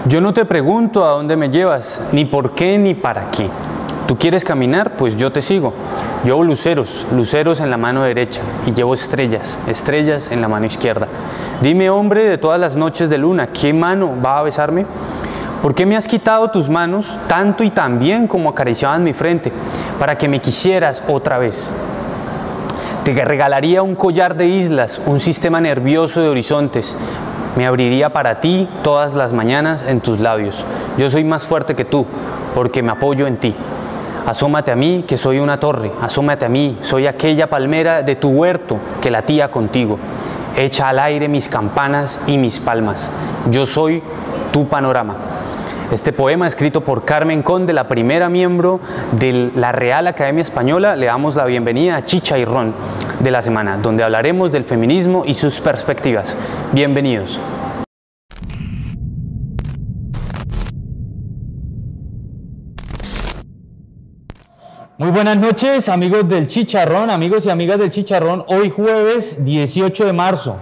Yo no te pregunto a dónde me llevas, ni por qué ni para qué. Tú quieres caminar, pues yo te sigo. Llevo luceros, luceros en la mano derecha, y llevo estrellas, estrellas en la mano izquierda. Dime, hombre de todas las noches de luna, ¿qué mano va a besarme? ¿Por qué me has quitado tus manos tanto y tan bien como acariciaban mi frente, para que me quisieras otra vez? Te regalaría un collar de islas, un sistema nervioso de horizontes. Me abriría para ti todas las mañanas en tus labios. Yo soy más fuerte que tú, porque me apoyo en ti. Asómate a mí, que soy una torre. Asómate a mí, soy aquella palmera de tu huerto que latía contigo. Echa al aire mis campanas y mis palmas. Yo soy tu panorama. Este poema, escrito por Carmen Conde, la primera miembro de la Real Academia Española, le damos la bienvenida a Chicha y Ron de la semana, donde hablaremos del feminismo y sus perspectivas. Bienvenidos. Muy buenas noches, amigos del Chicharrón, amigos y amigas del Chicharrón. Hoy jueves 18 de marzo.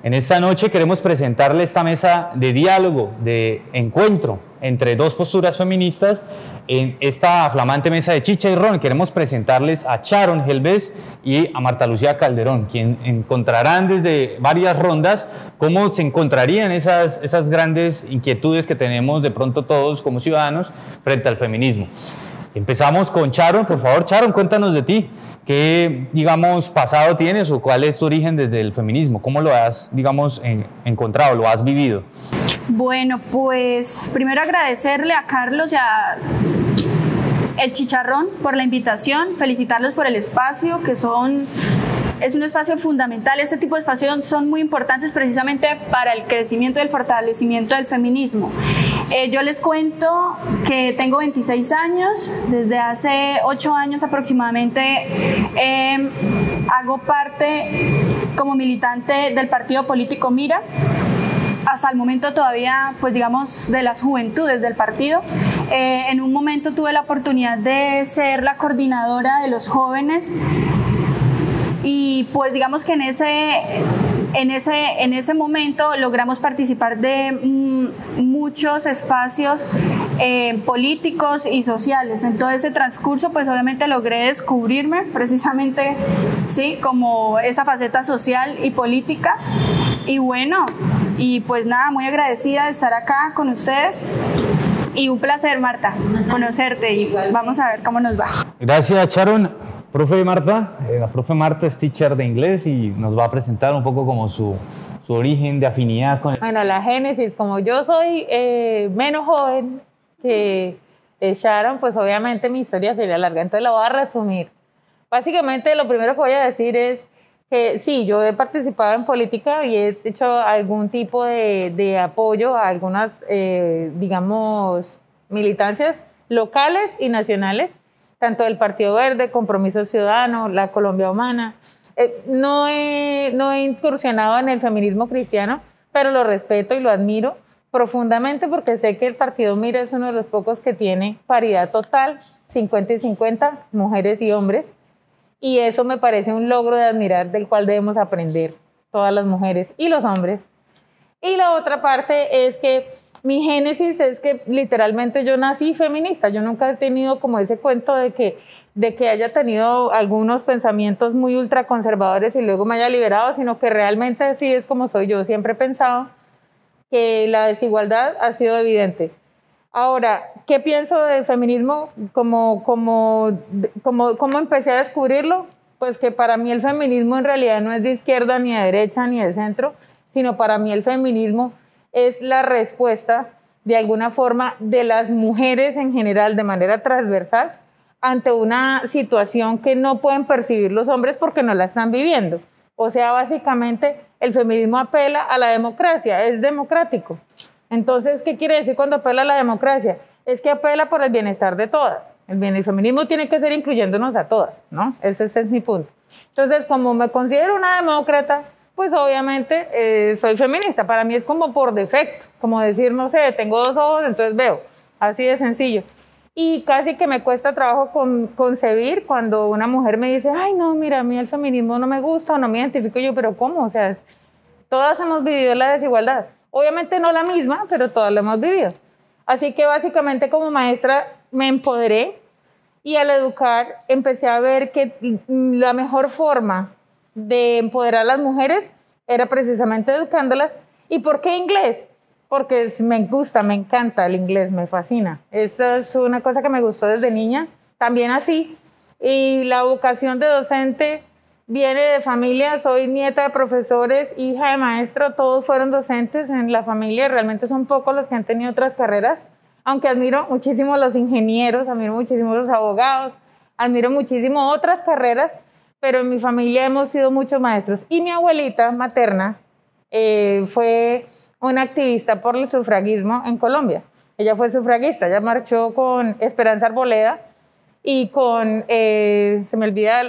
En esta noche queremos presentarle esta mesa de diálogo, de encuentro entre dos posturas feministas. En esta flamante mesa de Chicha y Ron queremos presentarles a Sharon Helves y a Marta Lucía Calderón, quien encontrarán desde varias rondas cómo se encontrarían esas grandes inquietudes que tenemos de pronto todos como ciudadanos frente al feminismo. Empezamos con Sharon. Por favor, Sharon, cuéntanos de ti. ¿Qué, digamos, pasado tienes o cuál es tu origen desde el feminismo? ¿Cómo lo has, digamos, encontrado, lo has vivido? Bueno, pues primero agradecerle a Carlos y a El Chicharrón por la invitación, felicitarlos por el espacio, que es un espacio fundamental. Este tipo de espacios son muy importantes precisamente para el crecimiento y el fortalecimiento del feminismo. Yo les cuento que tengo 26 años, desde hace 8 años aproximadamente hago parte como militante del partido político Mira. Hasta el momento todavía, pues digamos, de las juventudes del partido. En un momento tuve la oportunidad de ser la coordinadora de los jóvenes y pues digamos que en ese momento logramos participar de muchos espacios políticos y sociales. En todo ese transcurso pues obviamente logré descubrirme precisamente, sí, como esa faceta social y política. Y bueno, y pues nada, muy agradecida de estar acá con ustedes y un placer, Marta, conocerte y vamos a ver cómo nos va. Gracias, Sharon. Profe Marta, la profe Marta es teacher de inglés y nos va a presentar un poco como su origen de afinidad con el... Bueno, la génesis, como yo soy menos joven que Sharon, pues obviamente mi historia sería larga, entonces la voy a resumir. Básicamente lo primero que voy a decir es que sí, yo he participado en política y he hecho algún tipo de apoyo a algunas, digamos, militancias locales y nacionales, tanto del Partido Verde, Compromiso Ciudadano, la Colombia Humana. No he incursionado en el feminismo cristiano, pero lo respeto y lo admiro profundamente porque sé que el Partido Mira es uno de los pocos que tiene paridad total, 50 y 50, mujeres y hombres, y eso me parece un logro de admirar del cual debemos aprender todas las mujeres y los hombres. Y la otra parte es que mi génesis es que literalmente yo nací feminista. Yo nunca he tenido como ese cuento de que haya tenido algunos pensamientos muy ultraconservadores y luego me haya liberado, sino que realmente así es como soy yo. Siempre he pensado que la desigualdad ha sido evidente. Ahora, ¿qué pienso del feminismo? ¿Cómo empecé a descubrirlo? Pues que para mí el feminismo en realidad no es de izquierda, ni de derecha, ni de centro, sino para mí el feminismo es la respuesta, de alguna forma, de las mujeres en general, de manera transversal, ante una situación que no pueden percibir los hombres porque no la están viviendo. O sea, básicamente, el feminismo apela a la democracia, es democrático. Entonces, ¿qué quiere decir cuando apela a la democracia? Es que apela por el bienestar de todas. El feminismo tiene que ser incluyéndonos a todas, ¿no? Ese es mi punto. Entonces, como me considero una demócrata, pues obviamente soy feminista. Para mí es como por defecto, como decir, no sé, tengo 2 ojos, entonces veo. Así de sencillo. Y casi que me cuesta trabajo concebir cuando una mujer me dice, ay, no, mira, a mí el feminismo no me gusta o no me identifico. Yo, pero ¿cómo? O sea, todas hemos vivido la desigualdad. Obviamente no la misma, pero todas lo hemos vivido. Así que básicamente como maestra me empoderé y al educar empecé a ver que la mejor forma de empoderar a las mujeres era precisamente educándolas. ¿Y por qué inglés? Porque me gusta, me encanta el inglés, me fascina. Esa es una cosa que me gustó desde niña, también así. Y la vocación de docente viene de familia, soy nieta de profesores, hija de maestro, todos fueron docentes en la familia, realmente son pocos los que han tenido otras carreras, aunque admiro muchísimo los ingenieros, admiro muchísimo los abogados, admiro muchísimo otras carreras, pero en mi familia hemos sido muchos maestros. Y mi abuelita materna fue una activista por el sufragismo en Colombia. Ella fue sufragista, ella marchó con Esperanza Arboleda y con, se me olvida,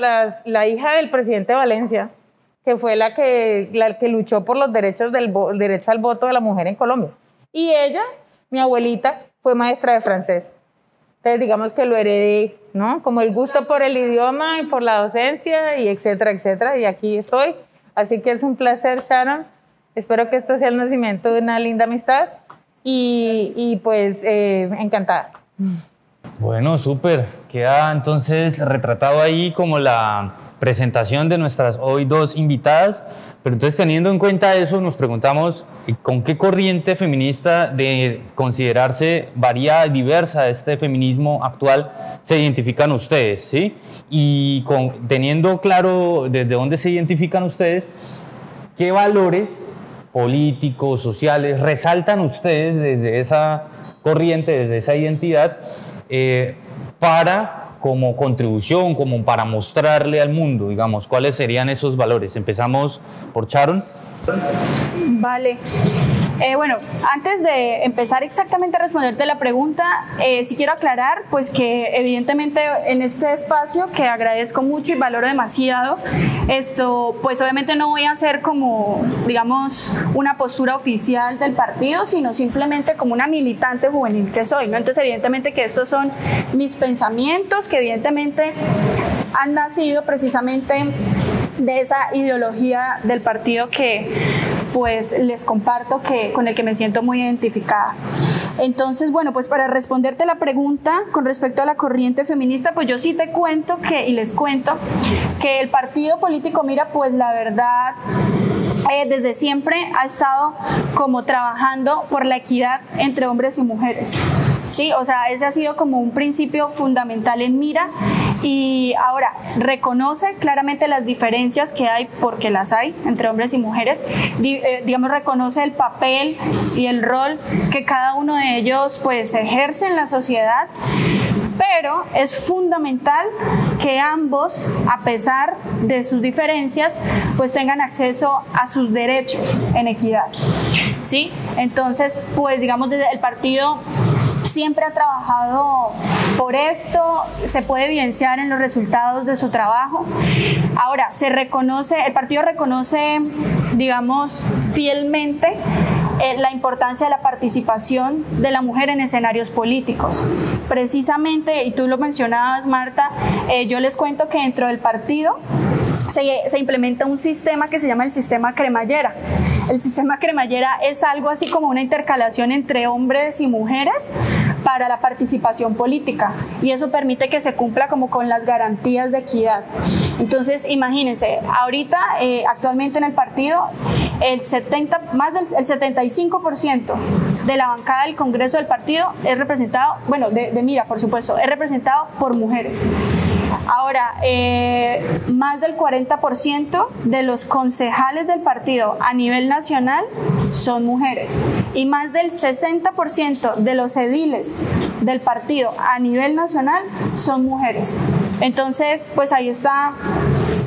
la hija del presidente de Valencia, que fue la que luchó por los derechos derecho al voto de la mujer en Colombia. Y ella, mi abuelita, fue maestra de francés. Entonces, digamos que lo heredé, ¿no? Como el gusto por el idioma y por la docencia, y etcétera, etcétera. Y aquí estoy. Así que es un placer, Sharon. Espero que esto sea el nacimiento de una linda amistad. Y pues, encantada. Bueno, súper. Queda entonces retratado ahí como la presentación de nuestras hoy dos invitadas. Pero entonces, teniendo en cuenta eso, nos preguntamos con qué corriente feminista de considerarse variada y diversa este feminismo actual se identifican ustedes, ¿sí? Y teniendo claro desde dónde se identifican ustedes, ¿qué valores políticos, sociales resaltan ustedes desde esa corriente, desde esa identidad, para como contribución, como para mostrarle al mundo, digamos, cuáles serían esos valores? Empezamos por Sharon. Vale. Bueno, antes de empezar exactamente a responderte la pregunta, sí quiero aclarar pues que evidentemente en este espacio, que agradezco mucho y valoro demasiado, pues obviamente no voy a hacer como, digamos, una postura oficial del partido, sino simplemente como una militante juvenil que soy, ¿no? Entonces evidentemente que estos son mis pensamientos, que evidentemente han nacido precisamente de esa ideología del partido que pues les comparto, con el que me siento muy identificada. Entonces, bueno, pues para responderte la pregunta con respecto a la corriente feminista, pues yo sí te cuento y les cuento que el partido político Mira, pues la verdad, desde siempre ha estado como trabajando por la equidad entre hombres y mujeres. Sí, o sea, ese ha sido como un principio fundamental en Mira, y ahora reconoce claramente las diferencias que hay, porque las hay, entre hombres y mujeres. Digamos, reconoce el papel y el rol que cada uno de ellos pues ejerce en la sociedad, pero es fundamental que ambos, a pesar de sus diferencias, pues tengan acceso a sus derechos en equidad, ¿sí? Entonces, pues digamos, desde el partido siempre ha trabajado por esto, se puede evidenciar en los resultados de su trabajo. Ahora, el partido reconoce, digamos, fielmente la importancia de la participación de la mujer en escenarios políticos. Precisamente, y tú lo mencionabas, Marta, yo les cuento que dentro del partido se implementa un sistema que se llama el sistema cremallera. El sistema cremallera es algo así como una intercalación entre hombres y mujeres para la participación política, y eso permite que se cumpla como con las garantías de equidad. Entonces, imagínense, ahorita actualmente en el partido más del 75% de la bancada del Congreso del partido es representado, bueno, de Mira, por supuesto, es representado por mujeres. Ahora, más del 40% de los concejales del partido a nivel nacional son mujeres, y más del 60% de los ediles del partido a nivel nacional son mujeres. Entonces, pues ahí está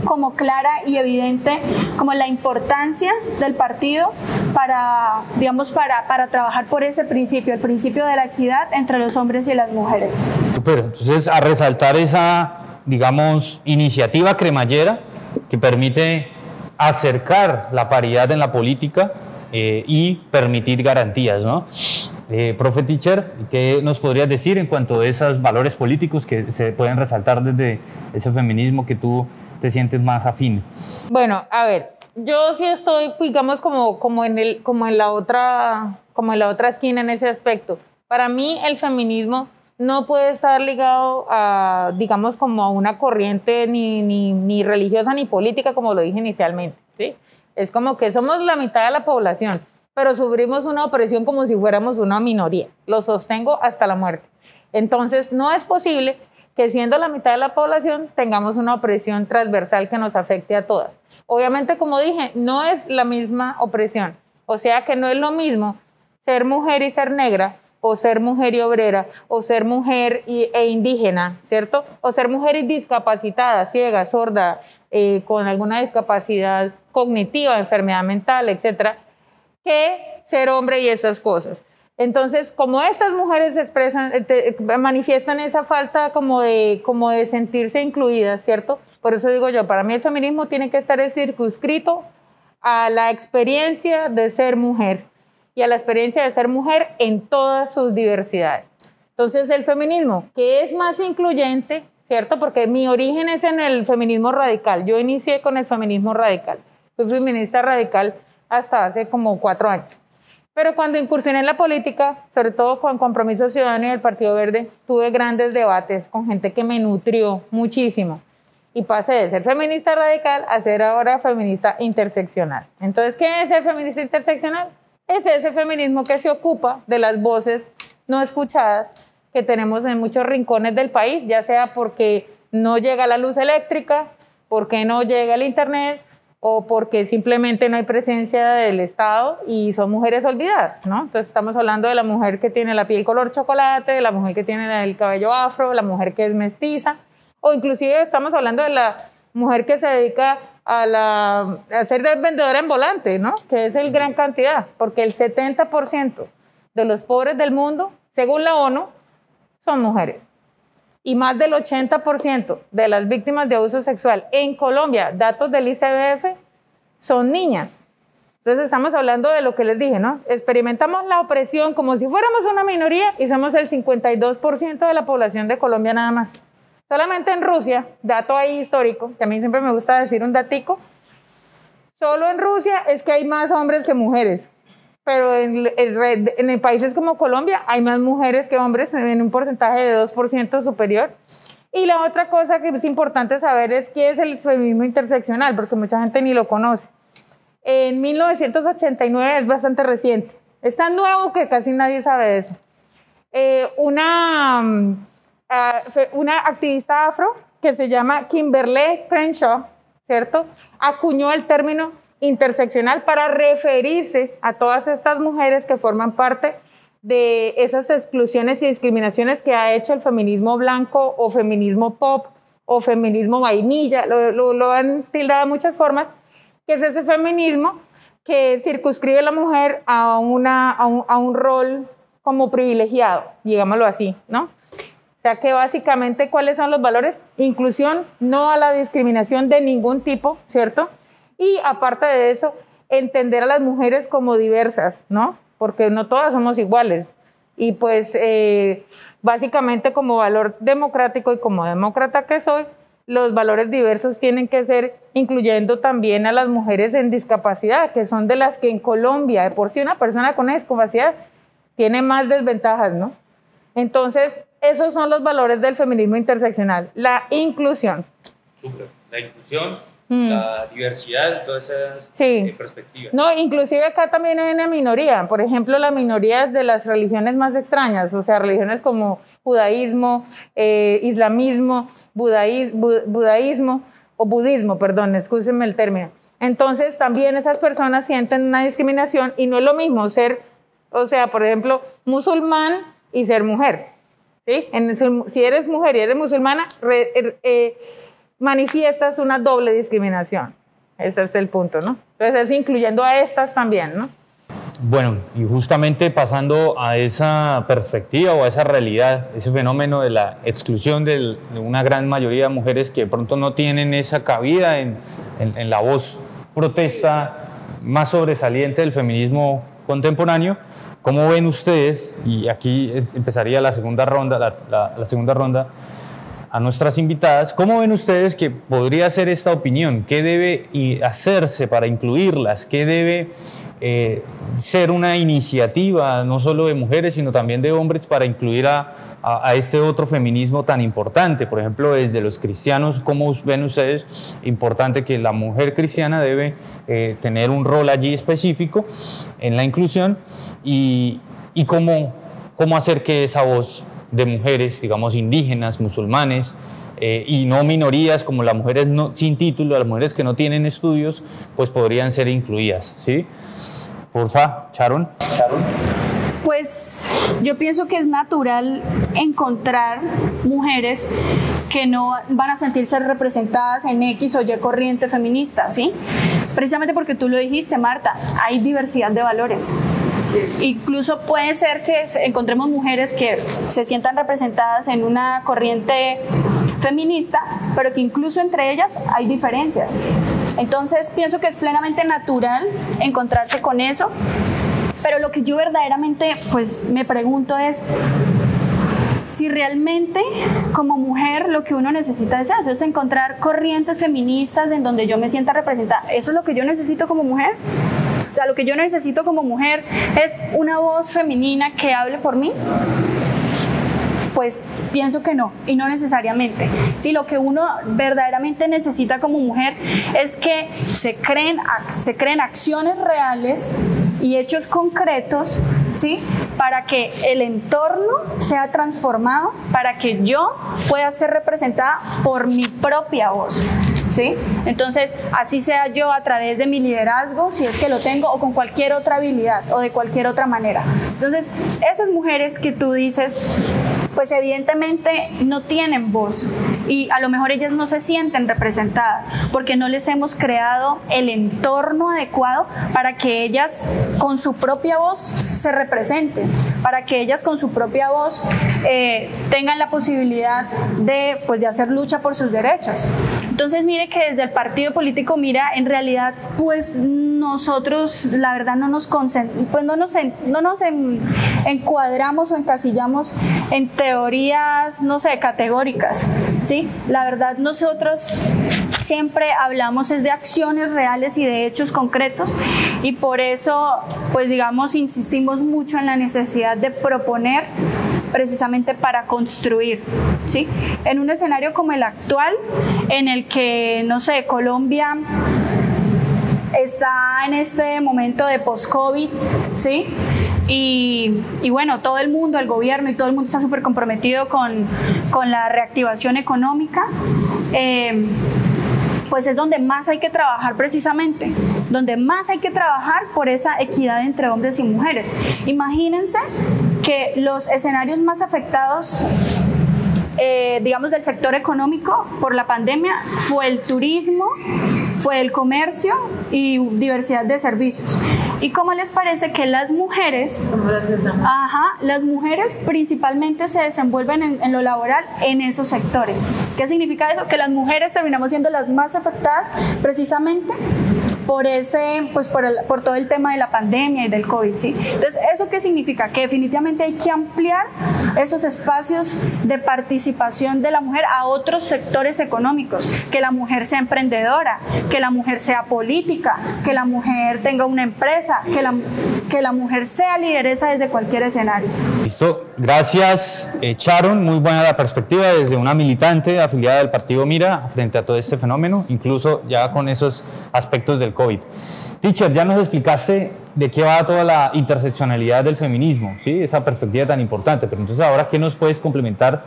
como clara y evidente como la importancia del partido para, digamos, para trabajar por ese principio, el principio de la equidad entre los hombres y las mujeres. Super. Entonces, a resaltar esa, digamos, iniciativa cremallera que permite acercar la paridad en la política y permitir garantías, ¿no? Profe Teacher, ¿qué nos podrías decir en cuanto a esos valores políticos que se pueden resaltar desde ese feminismo que tú te sientes más afín? Bueno, a ver, yo sí estoy, digamos, como en la otra esquina en ese aspecto. Para mí el feminismo no puede estar ligado a, digamos, como a una corriente ni religiosa ni política, como lo dije inicialmente, ¿sí? Es como que somos la mitad de la población, pero sufrimos una opresión como si fuéramos una minoría. Lo sostengo hasta la muerte. Entonces, no es posible que siendo la mitad de la población tengamos una opresión transversal que nos afecte a todas. Obviamente, como dije, no es la misma opresión. O sea que no es lo mismo ser mujer y ser negra, o ser mujer y obrera, o ser mujer e indígena, ¿cierto? O ser mujer y discapacitada, ciega, sorda, con alguna discapacidad cognitiva, enfermedad mental, etcétera, que ser hombre y esas cosas. Entonces, como estas mujeres manifiestan esa falta como de sentirse incluidas, ¿cierto? Por eso digo yo, para mí el feminismo tiene que estar circunscrito a la experiencia de ser mujer y a la experiencia de ser mujer en todas sus diversidades. Entonces, el feminismo, que es más incluyente, ¿cierto? Porque mi origen es en el feminismo radical. Yo inicié con el feminismo radical. Fui feminista radical hasta hace como 4 años. Pero cuando incursioné en la política, sobre todo con Compromiso Ciudadano y el Partido Verde, tuve grandes debates con gente que me nutrió muchísimo. Y pasé de ser feminista radical a ser ahora feminista interseccional. Entonces, ¿qué es ser feminista interseccional? Es ese feminismo que se ocupa de las voces no escuchadas que tenemos en muchos rincones del país, ya sea porque no llega la luz eléctrica, porque no llega el internet, o porque simplemente no hay presencia del Estado y son mujeres olvidadas, ¿no? Entonces estamos hablando de la mujer que tiene la piel color chocolate, de la mujer que tiene el cabello afro, la mujer que es mestiza, o inclusive estamos hablando de la mujer que se dedica a ser vendedora en volante, ¿no? Que es el gran cantidad, porque el 70% de los pobres del mundo, según la ONU, son mujeres. Y más del 80% de las víctimas de abuso sexual en Colombia, datos del ICBF, son niñas. Entonces estamos hablando de lo que les dije, ¿no? Experimentamos la opresión como si fuéramos una minoría y somos el 52% de la población de Colombia nada más. Solamente en Rusia, dato ahí histórico, que a mí siempre me gusta decir un datico, solo en Rusia es que hay más hombres que mujeres, pero en países como Colombia hay más mujeres que hombres en un porcentaje de 2% superior. Y la otra cosa que es importante saber es qué es el feminismo interseccional, porque mucha gente ni lo conoce. En 1989 es bastante reciente, es tan nuevo que casi nadie sabe de eso. Una activista afro que se llama Kimberlé Crenshaw, ¿cierto?, acuñó el término interseccional para referirse a todas estas mujeres que forman parte de esas exclusiones y discriminaciones que ha hecho el feminismo blanco o feminismo pop o feminismo vainilla, lo han tildado de muchas formas, que es ese feminismo que circunscribe a la mujer a un rol como privilegiado, digámoslo así, ¿no? O sea que básicamente, ¿cuáles son los valores? Inclusión, no a la discriminación de ningún tipo, ¿cierto? Y aparte de eso, entender a las mujeres como diversas, ¿no? Porque no todas somos iguales. Y pues básicamente como valor democrático y como demócrata que soy, los valores diversos tienen que ser incluyendo también a las mujeres en discapacidad, que son de las que en Colombia, de por sí una persona con una discapacidad tiene más desventajas, ¿no? Entonces, esos son los valores del feminismo interseccional. La inclusión. Súper. La inclusión, la diversidad, todas esas perspectivas. No, inclusive acá también hay una minoría. Por ejemplo, las minorías de las religiones más extrañas, o sea, religiones como judaísmo, islamismo, budaísmo, o budismo, perdón, excúsenme el término. Entonces, también esas personas sienten una discriminación y no es lo mismo ser, o sea, por ejemplo, musulmán y ser mujer. ¿Sí? Si eres mujer y eres musulmana, manifiestas una doble discriminación. Ese es el punto, ¿no? Entonces es incluyendo a estas también, ¿no? Bueno, y justamente pasando a esa perspectiva o a esa realidad, ese fenómeno de la exclusión de una gran mayoría de mujeres que de pronto no tienen esa cabida en la voz protesta más sobresaliente del feminismo contemporáneo. ¿Cómo ven ustedes, y aquí empezaría la segunda ronda, a nuestras invitadas, ¿cómo ven ustedes que podría ser esta opinión? ¿Qué debe hacerse para incluirlas? ¿Qué debe ser una iniciativa no solo de mujeres, sino también de hombres para incluir a este otro feminismo tan importante? Por ejemplo, desde los cristianos, ¿cómo ven ustedes importante que la mujer cristiana debe tener un rol allí específico en la inclusión y cómo hacer que esa voz de mujeres, digamos, indígenas, musulmanes, y no minorías como las mujeres sin título, las mujeres que no tienen estudios, pues podrían ser incluidas, ¿sí? Porfa, Sharon. Pues yo pienso que es natural encontrar mujeres que no van a sentirse representadas en X o Y corriente feminista, ¿sí? Precisamente porque tú lo dijiste, Marta, hay diversidad de valores. Incluso puede ser que encontremos mujeres que se sientan representadas en una corriente feminista, pero que incluso entre ellas hay diferencias. Entonces pienso que es plenamente natural encontrarse con eso, pero lo que yo verdaderamente pues me pregunto es si realmente como mujer lo que uno necesita es eso, es encontrar corrientes feministas en donde yo me sienta representada. ¿Eso es lo que yo necesito como mujer? O sea, lo que yo necesito como mujer es una voz femenina que hable por mí. Pues pienso que no, y no necesariamente. Sí, lo que uno verdaderamente necesita como mujer es que se creen acciones reales y hechos concretos, ¿sí? Para que el entorno sea transformado, para que yo pueda ser representada por mi propia voz, ¿sí? Entonces, así sea yo a través de mi liderazgo, si es que lo tengo, o con cualquier otra habilidad o de cualquier otra manera. Entonces, esas mujeres que tú dices, pues evidentemente no tienen voz y a lo mejor ellas no se sienten representadas porque no les hemos creado el entorno adecuado para que ellas con su propia voz se representen, para que ellas con su propia voz tengan la posibilidad de hacer lucha por sus derechos. Entonces mire que desde el partido político Mira, en realidad pues nosotros la verdad no nos encuadramos o encasillamos en teorías, no sé, categóricas, ¿sí? La verdad nosotros siempre hablamos es de acciones reales y de hechos concretos y por eso, pues digamos, insistimos mucho en la necesidad de proponer precisamente para construir, ¿sí? En un escenario como el actual, en el que, no sé, Colombia está en este momento de post-COVID, ¿sí? Y bueno, todo el mundo, el gobierno y todo el mundo está súper comprometido con la reactivación económica, pues es donde más hay que trabajar precisamente, donde más hay que trabajar por esa equidad entre hombres y mujeres. Imagínense que los escenarios más afectados digamos del sector económico por la pandemia fue el turismo, fue el comercio y diversidad de servicios. ¿Y cómo les parece que las mujeres, las mujeres principalmente se desenvuelven en lo laboral en esos sectores? ¿Qué significa eso? Que las mujeres terminamos siendo las más afectadas precisamente por todo el tema de la pandemia y del COVID, ¿sí? Entonces, ¿eso qué significa? Que definitivamente hay que ampliar esos espacios de participación de la mujer a otros sectores económicos, que la mujer sea emprendedora, que la mujer sea política, que la mujer tenga una empresa, que la mujer sea lideresa desde cualquier escenario. Listo, gracias Sharon, muy buena la perspectiva desde una militante afiliada del partido Mira frente a todo este fenómeno, incluso ya con esos aspectos del COVID. Teacher, ya nos explicaste de qué va toda la interseccionalidad del feminismo, ¿sí? Esa perspectiva tan importante, pero entonces ahora, ¿qué nos puedes complementar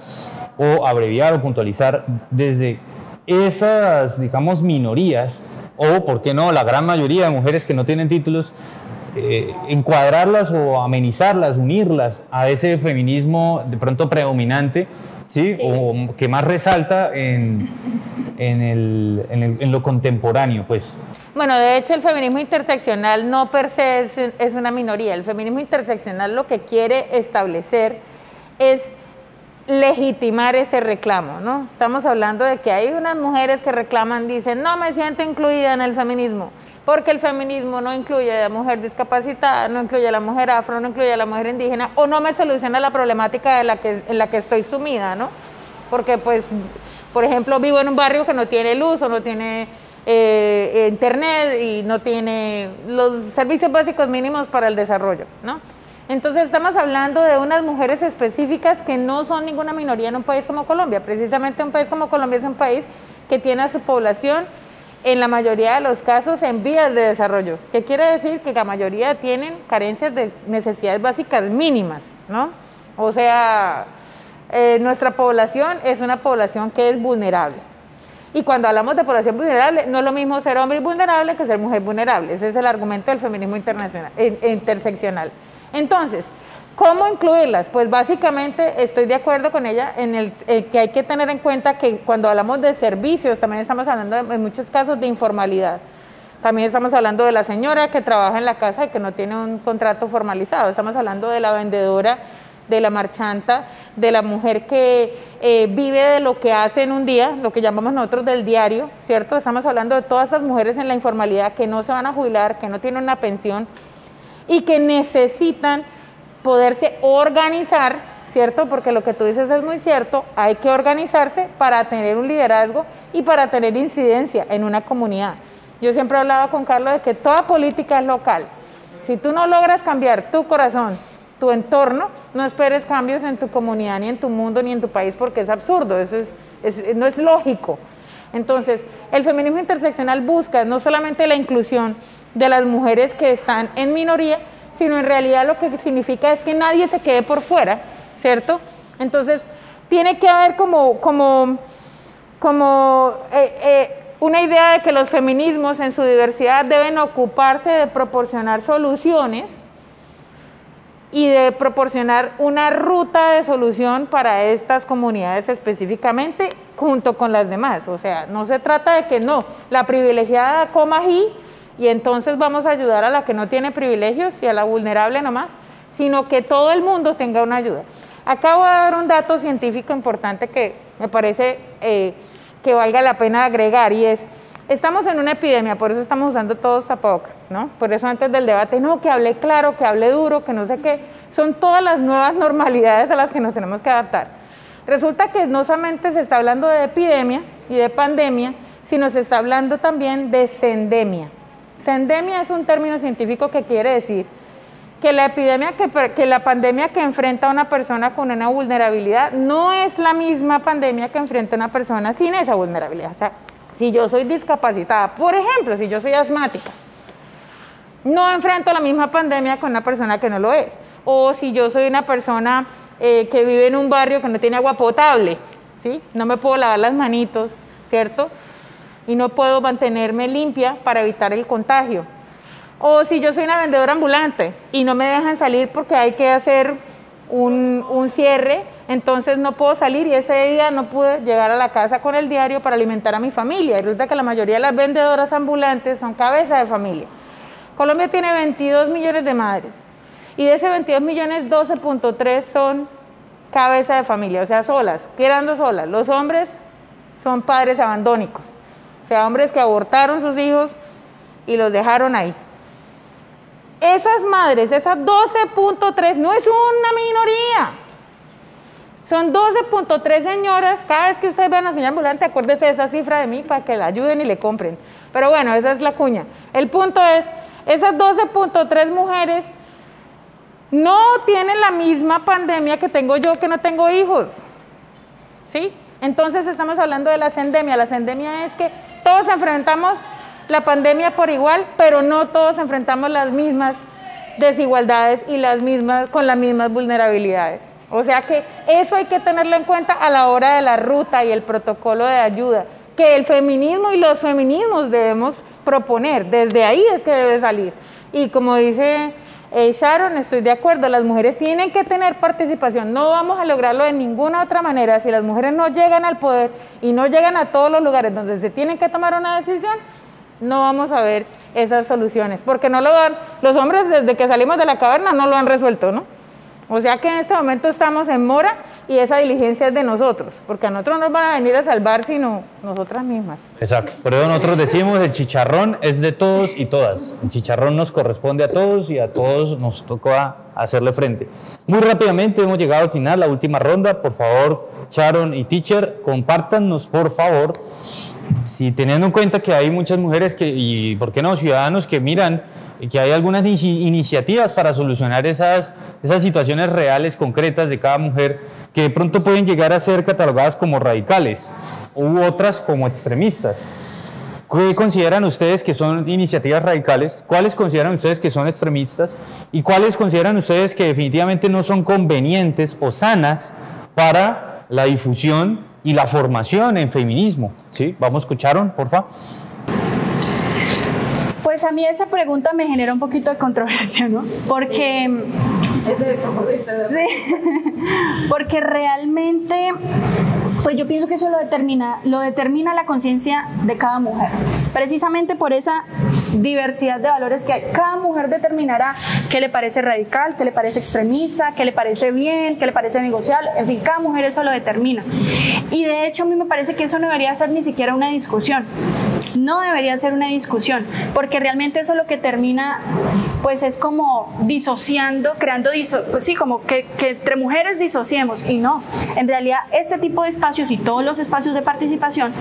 o abreviar o puntualizar desde esas, digamos, minorías o, por qué no, la gran mayoría de mujeres que no tienen títulos, encuadrarlas o amenizarlas, unirlas a ese feminismo de pronto predominante, ¿sí? O que más resalta en lo contemporáneo, pues? Bueno, de hecho el feminismo interseccional no per se es una minoría. El feminismo interseccional lo que quiere establecer es legitimar ese reclamo, ¿no? Estamos hablando de que hay unas mujeres que reclaman, dicen, no me siento incluida en el feminismo, porque el feminismo no incluye a la mujer discapacitada, no incluye a la mujer afro, no incluye a la mujer indígena, o no me soluciona la problemática en la que estoy sumida, ¿no? porque pues, por ejemplo, vivo en un barrio que no tiene luz o no tiene internet y no tiene los servicios básicos mínimos para el desarrollo, ¿no? Entonces estamos hablando de unas mujeres específicas que no son ninguna minoría en un país como Colombia. Precisamente un país como Colombia es un país que tiene a su población en la mayoría de los casos en vías de desarrollo. ¿Qué quiere decir? Que la mayoría tienen carencias de necesidades básicas mínimas, ¿no? O sea, nuestra población es una población que es vulnerable. Y cuando hablamos de población vulnerable, no es lo mismo ser hombre vulnerable que ser mujer vulnerable. Ese es el argumento del feminismo interseccional. Entonces, ¿cómo incluirlas? Pues básicamente estoy de acuerdo con ella en que hay que tener en cuenta que cuando hablamos de servicios, también estamos hablando en muchos casos de informalidad. También estamos hablando de la señora que trabaja en la casa y que no tiene un contrato formalizado. Estamos hablando de la vendedora, de la marchanta, de la mujer que vive de lo que hace en un día, lo que llamamos nosotros del diario, ¿cierto? Estamos hablando de todas esas mujeres en la informalidad que no se van a jubilar, que no tienen una pensión y que necesitan poderse organizar, ¿cierto? Porque lo que tú dices es muy cierto, hay que organizarse para tener un liderazgo y para tener incidencia en una comunidad. Yo siempre he hablado con Carlos de que toda política es local. Si tú no logras cambiar tu corazón, tu entorno, no esperes cambios en tu comunidad, ni en tu mundo, ni en tu país, porque es absurdo, eso no es lógico. Entonces, el feminismo interseccional busca no solamente la inclusión de las mujeres que están en minoría, sino en realidad lo que significa es que nadie se quede por fuera, ¿cierto? Entonces, tiene que haber como una idea de que los feminismos en su diversidad deben ocuparse de proporcionar soluciones y de proporcionar una ruta de solución para estas comunidades específicamente junto con las demás. O sea, no se trata de que no, la privilegiada coma ají y entonces vamos a ayudar a la que no tiene privilegios y a la vulnerable nomás, sino que todo el mundo tenga una ayuda. Acabo de dar un dato científico importante que me parece que valga la pena agregar y es, estamos en una epidemia, por eso estamos usando todos tapabocas, ¿no? Por eso antes del debate, no, que hable claro, que hable duro, que no sé qué, son todas las nuevas normalidades a las que nos tenemos que adaptar. Resulta que no solamente se está hablando de epidemia y de pandemia, sino se está hablando también de sendemia. Sendemia es un término científico que quiere decir que la epidemia, que la pandemia que enfrenta a una persona con una vulnerabilidad no es la misma pandemia que enfrenta a una persona sin esa vulnerabilidad. O sea, si yo soy discapacitada, por ejemplo, si yo soy asmática, no enfrento la misma pandemia con una persona que no lo es. O si yo soy una persona que vive en un barrio que no tiene agua potable, ¿sí? No me puedo lavar las manitos, ¿cierto? Y no puedo mantenerme limpia para evitar el contagio. O si yo soy una vendedora ambulante y no me dejan salir porque hay que hacer un cierre, entonces no puedo salir y ese día no pude llegar a la casa con el diario para alimentar a mi familia. Y resulta que la mayoría de las vendedoras ambulantes son cabeza de familia. Colombia tiene 22 millones de madres y de ese 22 millones, 12.3 son cabeza de familia, o sea, solas, quedando solas. Los hombres son padres abandónicos, o sea, hombres que abortaron sus hijos y los dejaron ahí. Esas madres, esas 12.3, no es una minoría. Son 12.3 señoras. Cada vez que ustedes vean a la señora ambulante, acuérdese de esa cifra de mí para que la ayuden y le compren. Pero bueno, esa es la cuña. El punto es, esas 12.3 mujeres no tienen la misma pandemia que tengo yo que no tengo hijos. ¿Sí? Entonces estamos hablando de la sendemia. La sendemia es que todos enfrentamos la pandemia por igual, pero no todos enfrentamos las mismas desigualdades y con las mismas vulnerabilidades. O sea que eso hay que tenerlo en cuenta a la hora de la ruta y el protocolo de ayuda, que el feminismo y los feminismos debemos proponer, desde ahí es que debe salir. Y como dice Sharon, estoy de acuerdo, las mujeres tienen que tener participación, no vamos a lograrlo de ninguna otra manera. Si las mujeres no llegan al poder y no llegan a todos los lugares donde se tienen que tomar una decisión, no vamos a ver esas soluciones, porque no lo dan, los hombres desde que salimos de la caverna no lo han resuelto, ¿no? O sea que en este momento estamos en mora y esa diligencia es de nosotros, porque a nosotros no nos van a venir a salvar sino nosotras mismas. Exacto, por eso nosotros decimos el chicharrón es de todos y todas, el chicharrón nos corresponde a todos y a todos nos toca hacerle frente. Muy rápidamente hemos llegado al final, la última ronda, por favor Sharon y Teacher, compártanos por favor, si teniendo en cuenta que hay muchas mujeres y por qué no, ciudadanos que miran y que hay algunas iniciativas para solucionar esas situaciones reales, concretas de cada mujer, que de pronto pueden llegar a ser catalogadas como radicales u otras como extremistas. ¿Qué consideran ustedes que son iniciativas radicales? ¿Cuáles consideran ustedes que son extremistas? ¿Y cuáles consideran ustedes que definitivamente no son convenientes o sanas para la difusión y la formación en feminismo? ¿Sí? Vamos, ¿escucharon, por favor? Pues a mí esa pregunta me genera un poquito de controversia, ¿no? Porque, sí, porque realmente, pues yo pienso que eso lo determina la conciencia de cada mujer. Precisamente por esa diversidad de valores que hay. Cada mujer determinará qué le parece radical, qué le parece extremista, qué le parece bien, qué le parece negociable. En fin, cada mujer eso lo determina. Y de hecho a mí me parece que eso no debería ser ni siquiera una discusión. No debería ser una discusión, porque realmente eso lo que termina, pues es como disociando, creando, pues sí, como que entre mujeres disociemos, y no. En realidad este tipo de espacios y todos los espacios de participación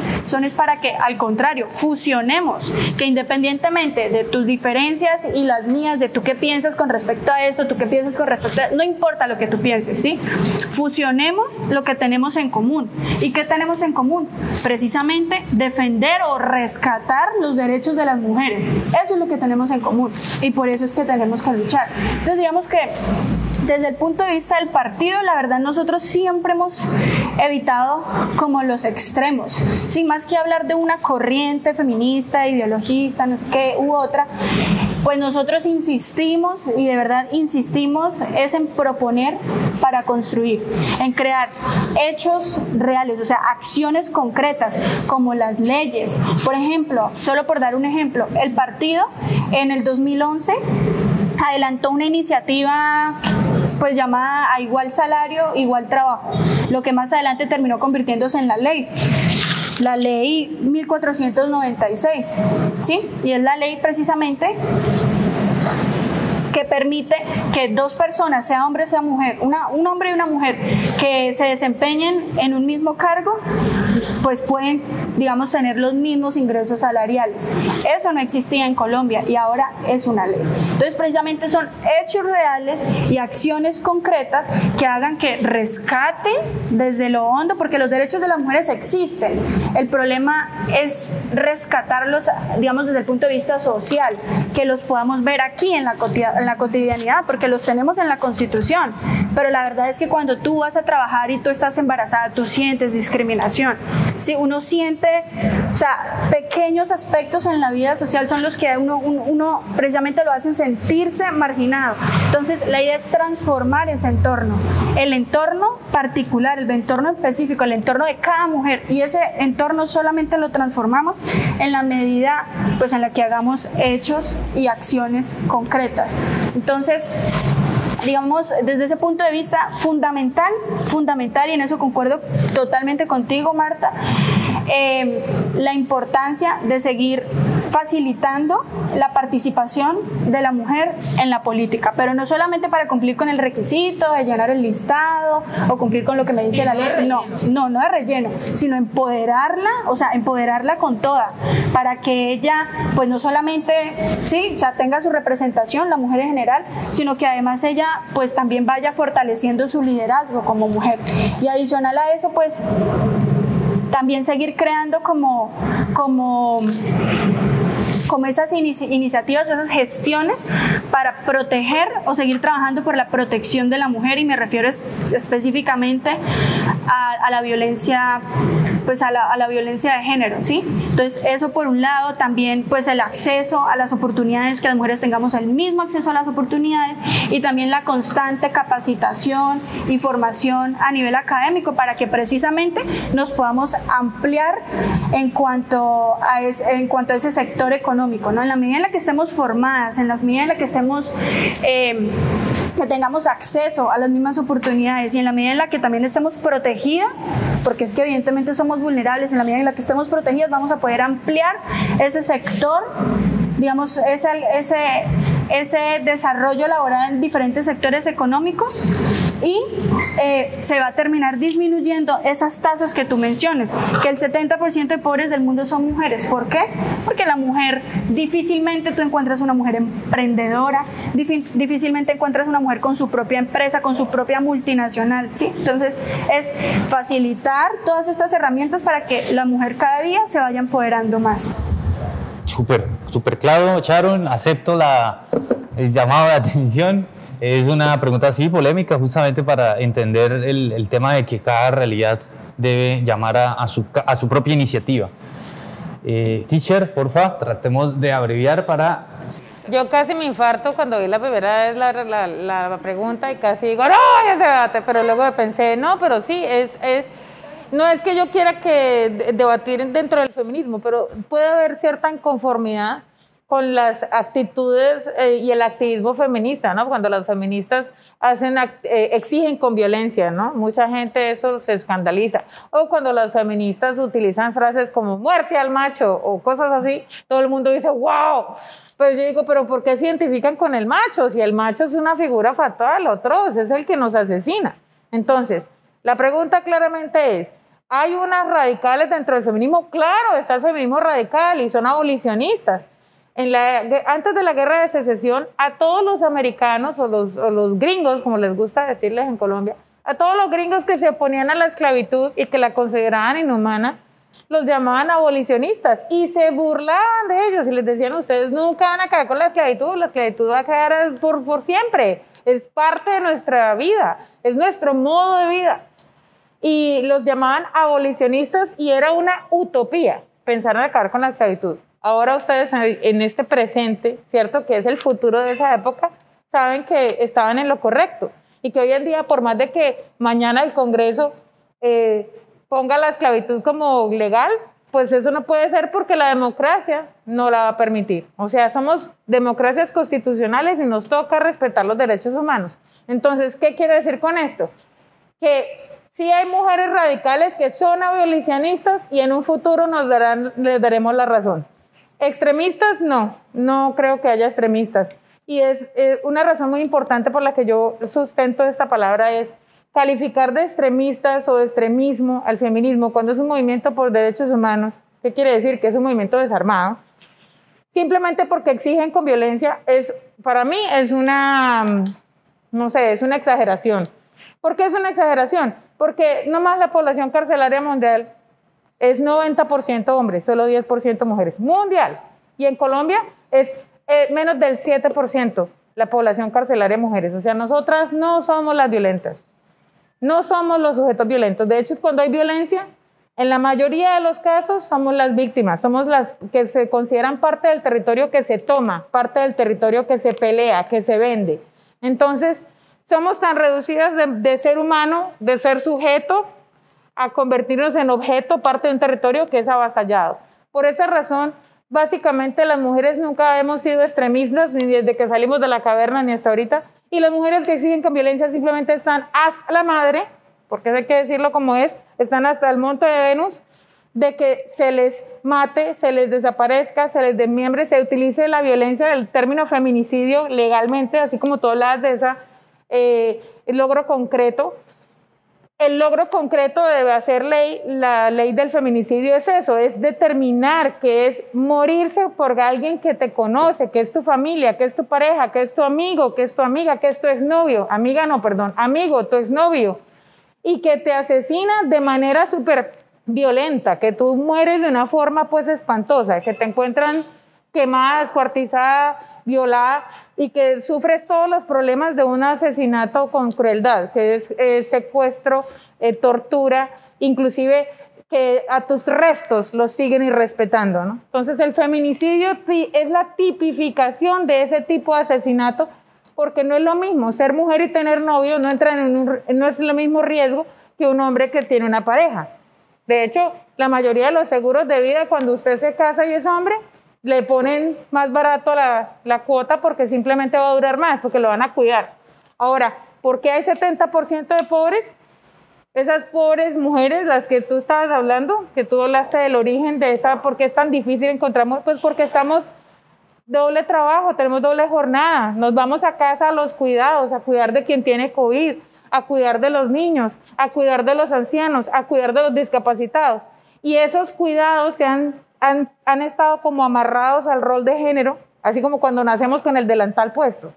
es para que, al contrario, fusionemos, que independientemente de tus diferencias y las mías, de tú qué piensas con respecto a eso, tú qué piensas con respecto a... No importa lo que tú pienses, ¿sí? Fusionemos lo que tenemos en común. ¿Y qué tenemos en común? Precisamente defender o rescatar los derechos de las mujeres. Eso es lo que tenemos en común y por eso es que tenemos que luchar. Entonces digamos que desde el punto de vista del partido, la verdad nosotros siempre hemos evitado como los extremos, sin más que hablar de una corriente feminista, ideologista, no sé qué u otra. Pues nosotros insistimos, y de verdad insistimos, es en proponer para construir, en crear hechos reales, o sea, acciones concretas, como las leyes. Por ejemplo, solo por dar un ejemplo, el partido en el 2011 adelantó una iniciativa pues llamada a igual salario, igual trabajo, lo que más adelante terminó convirtiéndose en la ley 1496, ¿sí? Y es la ley precisamente que permite que dos personas, sea hombre, sea mujer, un hombre y una mujer, que se desempeñen en un mismo cargo, pues pueden, digamos, tener los mismos ingresos salariales. Eso no existía en Colombia y ahora es una ley. Entonces, precisamente son hechos reales y acciones concretas que hagan que rescaten desde lo hondo, porque los derechos de las mujeres existen. El problema es rescatarlos, digamos, desde el punto de vista social, que los podamos ver aquí en la cotidianidad, porque los tenemos en la Constitución, pero la verdad es que cuando tú vas a trabajar y tú estás embarazada, tú sientes discriminación, ¿sí? Uno siente, o sea, pequeños aspectos en la vida social son los que uno precisamente lo hacen sentirse marginado. Entonces la idea es transformar ese entorno, el entorno particular, el entorno específico, el entorno de cada mujer, y ese entorno solamente lo transformamos en la medida pues en la que hagamos hechos y acciones concretas. Entonces, digamos, desde ese punto de vista fundamental, y en eso concuerdo totalmente contigo, Marta, la importancia de seguir facilitando la participación de la mujer en la política, pero no solamente para cumplir con el requisito de llenar el listado o cumplir con lo que me dice la ley, no de relleno, sino empoderarla, o sea, empoderarla con toda, para que ella, pues no solamente, sí, o sea, tenga su representación, la mujer en general, sino que además ella, pues también vaya fortaleciendo su liderazgo como mujer. Y adicional a eso, pues también seguir creando como esas iniciativas, esas gestiones para proteger o seguir trabajando por la protección de la mujer, y me refiero específicamente a la violencia, pues a la violencia de género, ¿sí? Entonces eso por un lado, también pues el acceso a las oportunidades, que las mujeres tengamos el mismo acceso a las oportunidades, y también la constante capacitación y formación a nivel académico para que precisamente nos podamos ampliar en cuanto a ese sector económico, ¿no? En la medida en la que estemos formadas, en la medida en la que estemos que tengamos acceso a las mismas oportunidades, y en la medida en la que también estemos protegidas, porque es que evidentemente somos vulnerables, en la medida en la que estemos protegidas vamos a poder ampliar ese sector, digamos, ese desarrollo laboral en diferentes sectores económicos, y se va a terminar disminuyendo esas tasas que tú mencionas, que el 70% de pobres del mundo son mujeres. ¿Por qué? Porque la mujer, difícilmente tú encuentras una mujer emprendedora, difícilmente encuentras una mujer con su propia empresa, con su propia multinacional, ¿sí? Entonces es facilitar todas estas herramientas para que la mujer cada día se vaya empoderando más. Súper claro, Sharon, acepto el llamado de atención. Es una pregunta así polémica, justamente para entender el tema de que cada realidad debe llamar a su propia iniciativa. Teacher, porfa, tratemos de abreviar para... Yo casi me infarto cuando vi la primera vez la pregunta, y casi digo, no, ese debate, pero luego pensé, no, pero sí, no es que yo quiera que debatir dentro del feminismo, pero puede haber cierta inconformidad con las actitudes y el activismo feminista, ¿no? Cuando las feministas exigen con violencia, ¿no? Mucha gente eso se escandaliza. O cuando las feministas utilizan frases como muerte al macho o cosas así, todo el mundo dice, wow. Pues yo digo, pero ¿por qué se identifican con el macho? Si el macho es una figura fatal, atroz, es el que nos asesina. Entonces, la pregunta claramente es, ¿hay unas radicales dentro del feminismo? Claro, está el feminismo radical y son abolicionistas. Antes de la guerra de secesión, a todos los americanos o los gringos, como les gusta decirles en Colombia, a todos los gringos que se oponían a la esclavitud y que la consideraban inhumana, los llamaban abolicionistas y se burlaban de ellos y les decían, ustedes nunca van a acabar con la esclavitud va a quedar por siempre, es parte de nuestra vida, es nuestro modo de vida. Y los llamaban abolicionistas y era una utopía pensar en acabar con la esclavitud. Ahora ustedes en este presente, ¿cierto? Que es el futuro de esa época, saben que estaban en lo correcto y que hoy en día, por más de que mañana el Congreso ponga la esclavitud como legal, pues eso no puede ser porque la democracia no la va a permitir. O sea, somos democracias constitucionales y nos toca respetar los derechos humanos. Entonces, ¿qué quiero decir con esto? Que sí hay mujeres radicales que son abolicionistas y en un futuro les daremos la razón. Extremistas, no creo que haya extremistas. Y es una razón muy importante por la que yo sustento esta palabra es calificar de extremistas o de extremismo al feminismo cuando es un movimiento por derechos humanos. ¿Qué quiere decir? Que es un movimiento desarmado. Simplemente porque exigen con violencia, para mí es una exageración. ¿Por qué es una exageración? Porque nomás la población carcelaria mundial es 90% hombres, solo 10% mujeres. Mundial. Y en Colombia es menos del 7% la población carcelaria mujeres. O sea, nosotras no somos las violentas. No somos los sujetos violentos. De hecho, es cuando hay violencia, en la mayoría de los casos somos las víctimas. Somos las que se consideran parte del territorio que se toma, parte del territorio que se pelea, que se vende. Entonces, somos tan reducidas de ser humano, de ser sujeto, a convertirnos en objeto, parte de un territorio que es avasallado. Por esa razón, básicamente las mujeres nunca hemos sido extremistas, ni desde que salimos de la caverna, ni hasta ahorita, y las mujeres que exigen con violencia simplemente están hasta la madre, porque hay que decirlo como es, están hasta el monte de Venus, de que se les mate, se les desaparezca, se les desmiembre, se utilice la violencia del término feminicidio legalmente, así como tú hablas de el logro concreto. El logro concreto de hacer ley, la ley del feminicidio es eso, es determinar que es morirse por alguien que te conoce, que es tu familia, que es tu pareja, que es tu amigo, que es tu amiga, que es tu exnovio, amigo, tu exnovio, y que te asesina de manera súper violenta, que tú mueres de una forma pues espantosa, que te encuentran quemada, descuartizada, violada y que sufres todos los problemas de un asesinato con crueldad, que es secuestro, tortura, inclusive que a tus restos los siguen irrespetando, ¿no? Entonces el feminicidio es la tipificación de ese tipo de asesinato porque no es lo mismo, ser mujer y tener novio no es lo mismo riesgo que un hombre que tiene una pareja. De hecho, la mayoría de los seguros de vida cuando usted se casa y es hombre, le ponen más barato la cuota porque simplemente va a durar más, porque lo van a cuidar. Ahora, ¿por qué hay 70% de pobres? Esas pobres mujeres, las que tú estabas hablando, que tú hablaste del origen de esa, ¿por qué es tan difícil encontrar? Pues porque estamos doble trabajo, tenemos doble jornada, nos vamos a casa a los cuidados, a cuidar de quien tiene COVID, a cuidar de los niños, a cuidar de los ancianos, a cuidar de los discapacitados. Y esos cuidados han estado como amarrados al rol de género, así como cuando nacemos con el delantal puesto.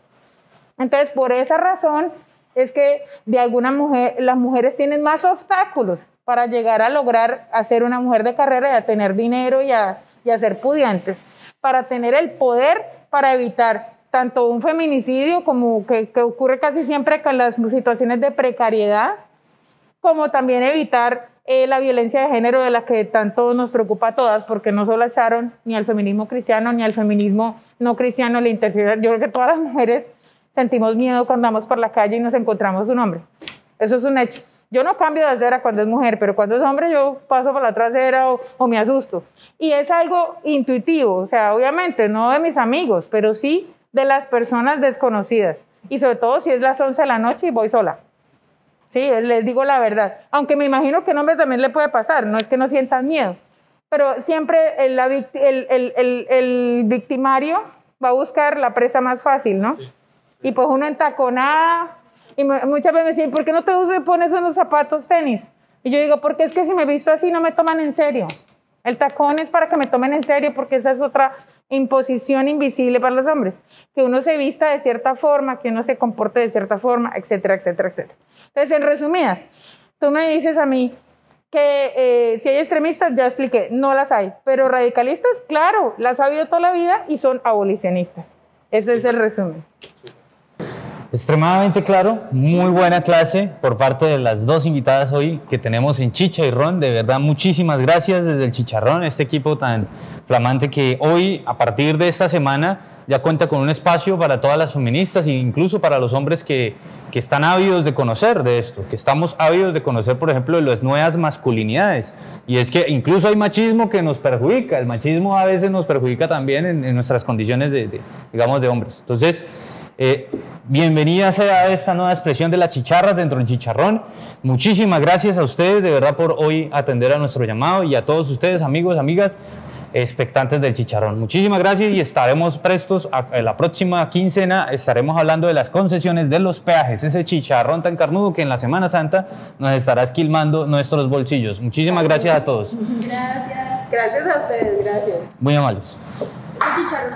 Entonces, por esa razón es que de alguna las mujeres tienen más obstáculos para llegar a lograr hacer una mujer de carrera y a tener dinero y a ser pudientes, para tener el poder para evitar tanto un feminicidio como que ocurre casi siempre con las situaciones de precariedad, como también evitar la violencia de género de la que tanto nos preocupa a todas, porque no solo a Sharon, ni al feminismo cristiano, ni al feminismo no cristiano le interesa. Yo creo que todas las mujeres sentimos miedo cuando vamos por la calle y nos encontramos un hombre. Eso es un hecho. Yo no cambio de acera cuando es mujer, pero cuando es hombre yo paso por la trasera o me asusto. Y es algo intuitivo, o sea, obviamente no de mis amigos, pero sí de las personas desconocidas. Y sobre todo si es las 11 de la noche y voy sola. Sí, les digo la verdad. Aunque me imagino que a un hombre también le puede pasar, no es que no sientan miedo. Pero siempre el victimario va a buscar la presa más fácil, ¿no? Sí. Y pues uno entaconada, y muchas veces me dicen, ¿por qué no te pones unos zapatos tenis? Y yo digo, porque es que si me visto así no me toman en serio. El tacón es para que me tomen en serio, porque esa es otra imposición invisible para los hombres. Que uno se vista de cierta forma, que uno se comporte de cierta forma, etcétera, etcétera, etcétera. Entonces, en resumidas, tú me dices a mí que si hay extremistas, ya expliqué, no las hay. Pero radicalistas, claro, las ha habido toda la vida y son abolicionistas. Ese es el resumen. Extremadamente claro, muy buena clase por parte de las dos invitadas hoy que tenemos en Chicha y Ron. De verdad, muchísimas gracias desde el Chicharrón, este equipo tan flamante que hoy, a partir de esta semana, ya cuenta con un espacio para todas las feministas e incluso para los hombres que están ávidos de conocer de esto, que estamos ávidos de conocer, por ejemplo, de las nuevas masculinidades. Y es que incluso hay machismo que nos perjudica, el machismo a veces nos perjudica también en nuestras condiciones digamos, de hombres. Entonces, bienvenida sea esta nueva expresión de las chicharras dentro del Chicharrón. Muchísimas gracias a ustedes de verdad por hoy atender a nuestro llamado y a todos ustedes, amigos, amigas, expectantes del Chicharrón. Muchísimas gracias y estaremos prestos a la próxima quincena. Estaremos hablando de las concesiones de los peajes, ese chicharrón tan carnudo que en la Semana Santa nos estará esquilmando nuestros bolsillos. Muchísimas gracias a todos. Gracias. Gracias a ustedes, gracias. Muy amables. Ese chicharrón